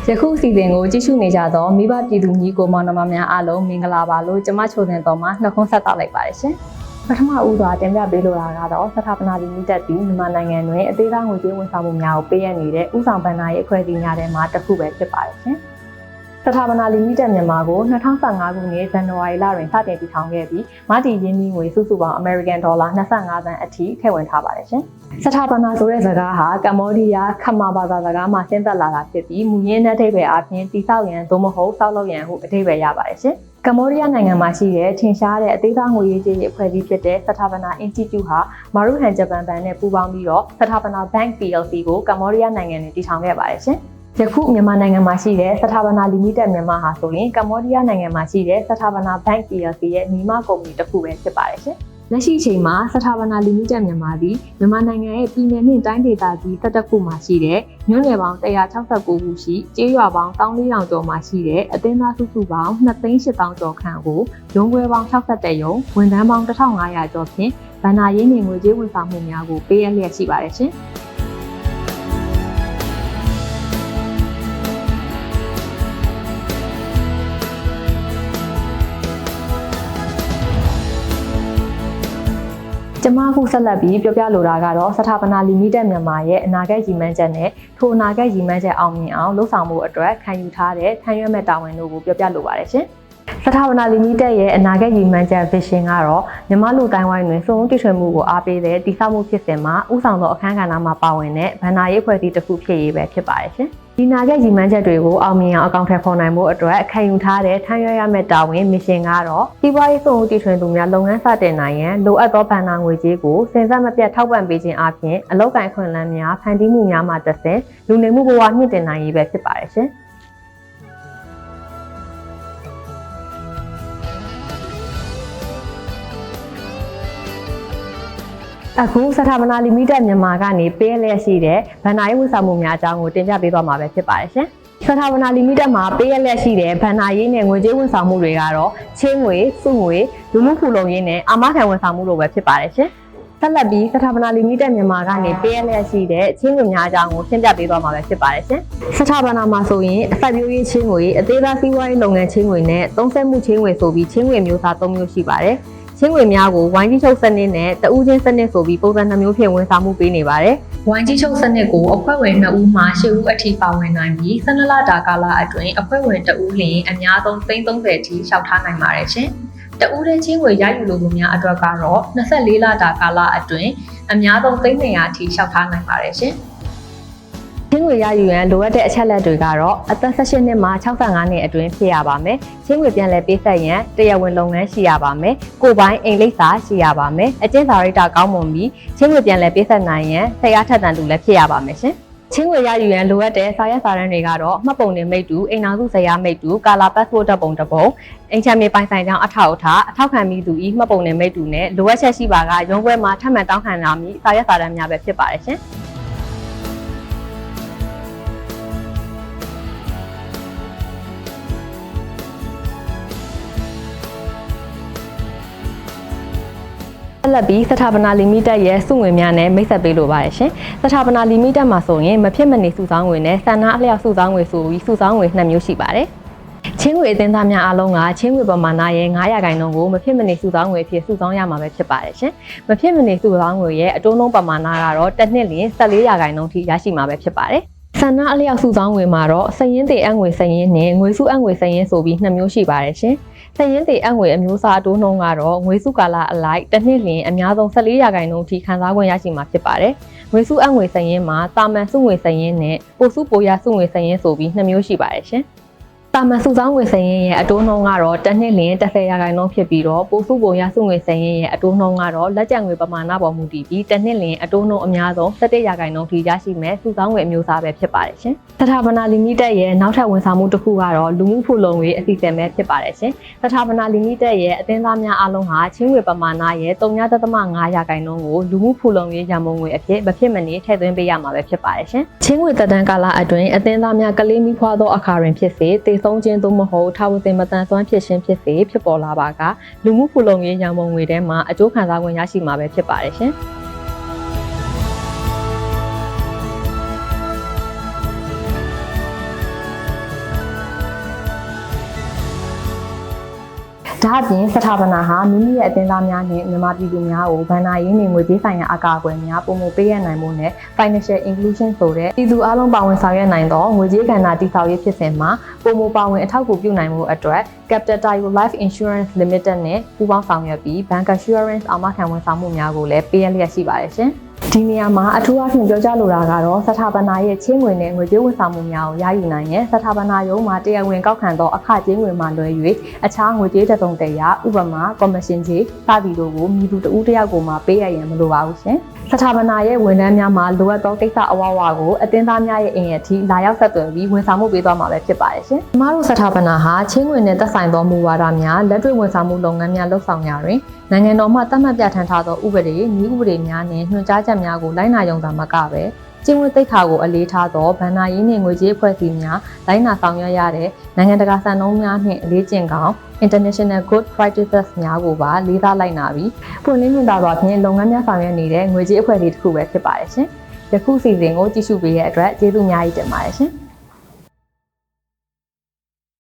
ယခုအစီအစဉ်ကိုကြည့်ရှုနေကြသောမိဘပြည်သူညီကိုမောင်နှမများအားလုံးမင်္ဂလာပါလို့ကျွန်မချိုတင်တော်မှာနှုတ်ခွန်းဆက်သလိုက်ပါတယ်ရှင်ပထမဦးစွာတင်ပြပေးလိုတာကတော့စထာပနာလီမိတက်တီမြန်မာနိုင်ငံတွင်အသေးစားငွေကြေးဝန်ဆောင်မှုများကိုပေးအပ်နေတဲ့ဥဆောင်ဘဏ္ဍာရေးအဖွဲ့အစည်းများထဲမှာတစ်ခုပဲဖြစ်ပါတယ်ရှင်စထာပနာလီမိတက်မြန်မာကို2015ခုနှစ်ဇန်နဝါရီလတွင်စတင်တည်ထောင်ခဲ့ပြီးမတည်ရင်းနှီးငွေစုစုပေါင်းအမေရိကန်ဒေါ်လာ25သန်းအထိထည့်ဝင်ထားပါတယ်ရှင်စထာပနာဆိုတဲ့စကားဟာကမ္ဘောဒီးယားခမာဘာသာစကားမှာဆင်းသက်လာတာဖြစ်ပြီးမူရင်းတဲ့အဓိပ္ပာယ်အပြင်တိဆောက်ရန်သို့မဟုတ်ဆောက်လုပ်ရန်ဟုအဓိပ္ပာယ်ရပါတယ်ရှင်ကမ္ဘောဒီးယားနိုင်ငံမှာရှိတဲ့ထင်ရှားတဲ့အသေးစားငွေရေးကြေးအဖွဲ့အစည်းဖြစ်တဲ့စထာပနာ Institute ဟာမာရုဟန်ဂျပန်ဘဏ်နဲ့ပူးပေါင်းပြီးတော့စထာပနာ Bank PLC ကိုကမ္ဘောဒီးယားနိုင်ငံတွင်တည်ထောင်ခဲ့ပါတယ်ရှင်ယခုမြန်မာနိုင်ငံမှာရှိတဲ့စထာပနာလီမိတက်မြန်မာဟာဆိုရင်ကမ္ဘောဒီးယားနိုင်ငံမှာရှိတဲ့စထာပနာ Bank PLC ရဲ့ညီမကုမ္ပဏီတစ်ခုပဲဖြစ်ပါတယ်ရှင်လက်ရှိအချိန်မှာစထာပနာလီမိတက်မြန်မာသည်မြန်မာနိုင်ငံရဲ့ပြည်နယ်နှင့်တိုင်းဒေသကြီး17ခုမှာရှိတဲ့မြို့နယ်ပေါင်း169ခုရှိကျေးရွာပေါင်း14000ကျော်မှာရှိတဲ့အသင်းသားစုစုပေါင်း2,800,000ကျော်ခန့်ကိုရုံးခွဲပေါင်း61ရုံဝန်ထမ်းပေါင်း1,500ကျော်ဖြင့်ဗဏ္ဍာရေးနှင့်ငွေကြေးဝန်ဆောင်မှုများကိုပေးအပ်လျက်ရှိပါတယ်ရှင်ကျမအခုဆက်လက်ပြီးပြောပြလိုတာကတော့စထာပနာလီမိတက်မြန်မာရဲ့အနာဂတ်ရည်မှန်းချက်နဲ့ထိုအနာဂတ်ရည်မှန်းချက်အောင်မြင်အောင်လှုပ်ဆောင်မှုအတွက်ခံယူထားတဲ့ထမ်းရွက်မဲ့တာဝန်တို့ကိုပြောပြလိုပါတယ်ရှင်။စထာပနာလီမိတက်ရဲ့အနာဂတ်ရည်မှန်းချက် vision ကတော့မြန်မာလူတိုင်းဝိုင်းတွင်စုံတိထွေမှုကိုအားပေးတဲ့တည်ဆောက်မှုဖြစ်စဉ်မှာဥဆောင်သောအခန်းကဏ္ဍမှာပါဝင်တဲ့ဗဏ္ဍာရေးဖွဲ့စည်းတစ်ခုဖြစ်ရေးပဲဖြစ်ပါတယ်ရှင်။ဒီနာဂတ်ရည်မှန်းချက်တွေကိုအောင်မြင်အောင်အကောင့်ထဲပေါ်နိုင်ဖို့အတွက်ခံယူထားတဲ့ထမ်းရွက်ရမယ့်တာဝန် mission ကတော့စီးပွားရေးစုံတိထွေသူများလုပ်ငန်းစတင်နိုင်ရန်လိုအပ်သောဗဏ္ဍာငွေကြေးကိုစဉ်ဆက်မပြတ်ထောက်ပံ့ပေးခြင်းအပြင်အလုပ်ကိုင်ခွင့်လန်းများဖန်တီးမှုများမှတစ်ဆင့်လူနေမှုဘဝမြင့်တင်နိုင်ရေးပဲဖြစ်ပါတယ်ရှင်။အခုစထာပနာလီမိတက်မြန်မာကနေပေးလျက်ရှိတဲ့ဗဏ္ဍာရေးဝန်ဆောင်မှုများအကြောင်းကိုတင်ပြပေးသွားမှာပဲဖြစ်ပါတယ်ရှင်။စထာပနာလီမိတက်မှာပေးလျက်ရှိတဲ့ဗဏ္ဍာရေးနဲ့ငွေကြေးဝန်ဆောင်မှုတွေကတော့ချင်းငွေ၊စုငွေ၊လူမှုဖူလုံရေးနဲ့အာမခံဝန်ဆောင်မှုတို့ပဲဖြစ်ပါတယ်ရှင်။ဆက်လက်ပြီးစထာပနာလီမိတက်မြန်မာကနေပေးလျက်ရှိတဲ့ချင်းငွေများအကြောင်းကိုရှင်းပြပေးသွားမှာပဲဖြစ်ပါတယ်ရှင်။စထာပနာမှာဆိုရင်အစိုက်ပျိုးရေးချင်းငွေ၊အသေးစားစီးပွားရေးလုပ်ငန်းချင်းငွေနဲ့သုံးစွဲမှုချင်းငွေဆိုပြီးချင်းငွေမျိုးစား၃မျိုးရှိပါတယ်။ချင်းငွေများကိုဝိုင်းကြီးချုပ်စနစ်နဲ့တဦးချင်းစနစ်ဆိုပြီးပုံစံ2မျိုးဖြင့်ဝန်ဆောင်မှုပေးနေပါတယ်။ဝိုင်းကြီးချုပ်စနစ်ကိုအဖွဲ့ဝင်2ဦးမှ10ဦးအထိပါဝင်နိုင်ပြီး12လတာကာလအတွင်းအဖွဲ့ဝင်2ဦးလျှင်အများဆုံး30အထိလျှောက်ထားနိုင်ပါတယ်ရှင်။တဦးတဲ့ချင်းငွေရယူလိုသူများအတွက်ကတော့24လတာကာလအတွင်းအများဆုံး300အထိလျှောက်ထားနိုင်ပါတယ်ရှင်။ချင်းငွေရယူရန်လိုအပ်တဲ့အချက်လက်တွေကတော့အသက်18နှစ်မှ65နှစ်အတွင်းဖြစ်ရပါမယ်။ချင်းငွေပြန်လည်ပေးဆက်ရန်တရားဝင်လုပ်ငန်းရှိရပါမယ်။ကိုယ်ပိုင်အိမ်လိပ်စာရှိရပါမယ်။အကျဉ်းစာရိတ္တကောင်းမွန်ပြီးချင်းငွေပြန်လည်ပေးဆက်နိုင်ရန်ဆရာထက်သန်သူလည်းဖြစ်ရပါမယ်ရှင်။ချင်းငွေရယူရန်လိုအပ်တဲ့စာရွက်စာတမ်းတွေကတော့မှတ်ပုံတင်မိတ္တူအိမ်ထောင်စုဇယားမိတ္တူကာလာပတ်စ်ပို့တ်ပုံတစ်ပုံအိမ်ချမ်းမြေပိုင်ဆိုင်ကြောင်းအထောက်အထားခံမိသူဤမှတ်ပုံတင်မိတ္တူနဲ့လိုအပ်ချက်ရှိပါကရုံးခွဲမှာထပ်မံတောင်းခံလာမည့်စာရွက်စာတမ်းများပဲဖြစ်ပါတယ်ရှင်။ဆက်လက်ပြီးစထာပနာလီမိတက်ရဲ့စုငွေများနဲ့မိတ်ဆက်ပေးလိုပါတယ်ရှင်။စထာပနာလီမိတက်မှာဆိုရင်မဖြစ်မနေစုဆောင်းငွေနဲ့ဆန္ဒအလျောက်စုဆောင်းငွေဆိုပြီးစုဆောင်းငွေ2မျိုးရှိပါတယ်။ချင်းငွေအသင်းသားများအားလုံးကချင်းငွေပမာဏရဲ့9%ကိုမဖြစ်မနေစုဆောင်းငွေအဖြစ်စုဆောင်းရမှာပဲဖြစ်ပါတယ်ရှင်။မဖြစ်မနေစုဆောင်းငွေရဲ့အတိုးနှုန်းပမာဏကတော့တစ်နှစ်လျှင်14%ထိရရှိမှာပဲဖြစ်ပါတယ်။ဆန္ဒအလျောက်စုဆောင်းငွေမှာတော့စရင်သေးအငွေစရင်နဲ့ငွေစုအငွေစရင်ဆိုပြီး2မျိုးရှိပါတယ်ရှင်။စရင်သေးအငွေအမျိုးအစားအတိုးနှုန်းကတော့ငွေစုကာလအလိုက်တစ်နှစ်လျှင်အများဆုံး14%ထိခံစား권ရရှိမှာဖြစ်ပါတယ်။ငွေစုအငွေစရင်မှာတာမန်စုငွေစရင်နဲ့ပိုစုပိုရစုငွေစရင်ဆိုပြီး2မျိုးရှိပါတယ်ရှင်။တာမန်စုဆောင်းငွေစရင်ရဲ့အတိုးနှုန်းကတော့တစ်နှစ်လျှင်10%ဖြစ်ပြီးတော့ပိုစုပိုရစုငွေစရင်ရဲ့အတိုးနှုန်းကတော့လက်ကျန်ငွေပမာဏပေါ်မူတည်ပြီးတစ်နှစ်လျှင်အတိုးနှုန်းအများဆုံး17%ထိရရှိမဲ့စုဆောင်းငွေအမျိုးအစားပဲဖြစ်ပါတယ်ရှင်။စထာပနာလီမိတက်ရဲ့နောက်ထပ်ဝန်ဆောင်မှုတစ်ခုကတော့လူမှုဖူလုံရေးအစီအစဉ်ပဲဖြစ်ပါတယ်ရှင်။စထာပနာလီမိတက်ရဲ့အသင်းသားများအားလုံးဟာချင်းငွေပမာဏရဲ့3.5%ကိုလူမှုဖူလုံရေးရန်ပုံငွေအဖြစ်မဖြစ်မနေထည့်သွင်းပေးရမှာပဲဖြစ်ပါတယ်ရှင်။ချင်းငွေသက်တမ်းကာလအတွင်းအသင်းသားများကလေးမိဖွားသောအခါတွင်ဖြစ်စေတည်ဆုံးခြင်းသို့မဟုတ်ထာဝရမတန်ဆွမ်းဖြစ်ခြင်းဖြစ်စေဖြစ်ပေါ်လာပါကလူမှုဖူလုံရေးရန်ပုံငွေထဲမှာအကျိုးခံစား권ရရှိမှာပဲဖြစ်ပါတယ်ရှင်။ ဒါအပြင်စထာပနာဟာမိမိရဲ့အသင်းသားများနဲ့မြန်မာပြည်သူများကိုဗဏ္ဍာရေးနဲ့ငွေကြေးဆိုင်ရာအကာအကွယ်များပုံမပေးရနိုင်မှုနဲ့ financial inclusion ဆိုတဲ့ပြည်သူအလုံးပါဝင်ဆောင်ရွက်နိုင်သောငွေကြေးကဏ္ဍတည်ဆောက်ရေးဖြစ်စဉ်မှာပုံမပါဝင်အထောက်အကူပြုနိုင်မှုအတွက် Capital Tayo Life Insurance Limited နဲ့ပူးပေါင်းဆောင်ရွက်ပြီး Bank Assurance အာမခံဝန်ဆောင်မှုများကိုလည်းပေးရလျက်ရှိပါတယ်ရှင်ဒီနေရာမှာအထူးအဖြင့်ပြောကြားလိုတာကတော့စထာပနာရဲ့ချင်းငွေနဲ့ငွေကြေးဝန်ဆောင်မှုများကိုရယူနိုင်ရင်စထာပနာရုံးမှာတရားဝင်ကောက်ခံသောအခကြေးငွေမှလွဲ၍အခြားငွေကြေးတစုံတရာဥပမာကော်မရှင်ကြေးစသည်တို့ကိုမြည်သူတဦးတယောက်ကိုမှပေးရရင်မလိုပါဘူးရှင်စထာပနာရဲ့ဝန်ထမ်းများမှာလိုအပ်သောကိစ္စအဝဝကိုအသင်းသားများရဲ့အိမ်ရဲ့အထိလာရောက်ဆက်သွယ်ပြီးဝန်ဆောင်မှုပေးသွားမှာပဲဖြစ်ပါတယ်ရှင်ကျမတို့စထာပနာဟာချင်းငွေနဲ့သက်ဆိုင်သောမူဝါဒများလက်တွေ့ဝန်ဆောင်မှုလုပ်ငန်းများလှုပ်ဆောင်ရာတွင်နိုင်ငံတော်မှသတ်မှတ်ပြဋ္ဌာန်းထားသောဥပဒေ၊နည်းဥပဒေများနှင့်ညွှန်ကြားချက်များကိုလိုက်နာရုံသာမကပဲကျင့်ဝတ်သိက္ခာကိုအလေးထားသောဗဏ္ဍာရေးနှင့်ငွေကြေးအဖွဲ့အစည်းများလိုက်နာဆောင်ရွက်ရတဲ့နိုင်ငံတကာစံနှုန်းများနှင့်အလေးကျင့်ကောင် International Good Practices များကိုပါလေးစားလိုက်နာပြီးပွင့်လင်းမြင်သာစွာဖြင့်လုပ်ငန်းများဆောင်ရွက်နေတဲ့ငွေကြေးအဖွဲ့အစည်းတစ်ခုပဲဖြစ်ပါတယ်ရှင်။ယခုစီစဉ်ကိုကြည့်ရှုပေးတဲ့အတွက်ကျေးဇူးအများကြီးတင်ပါတယ်ရှင်။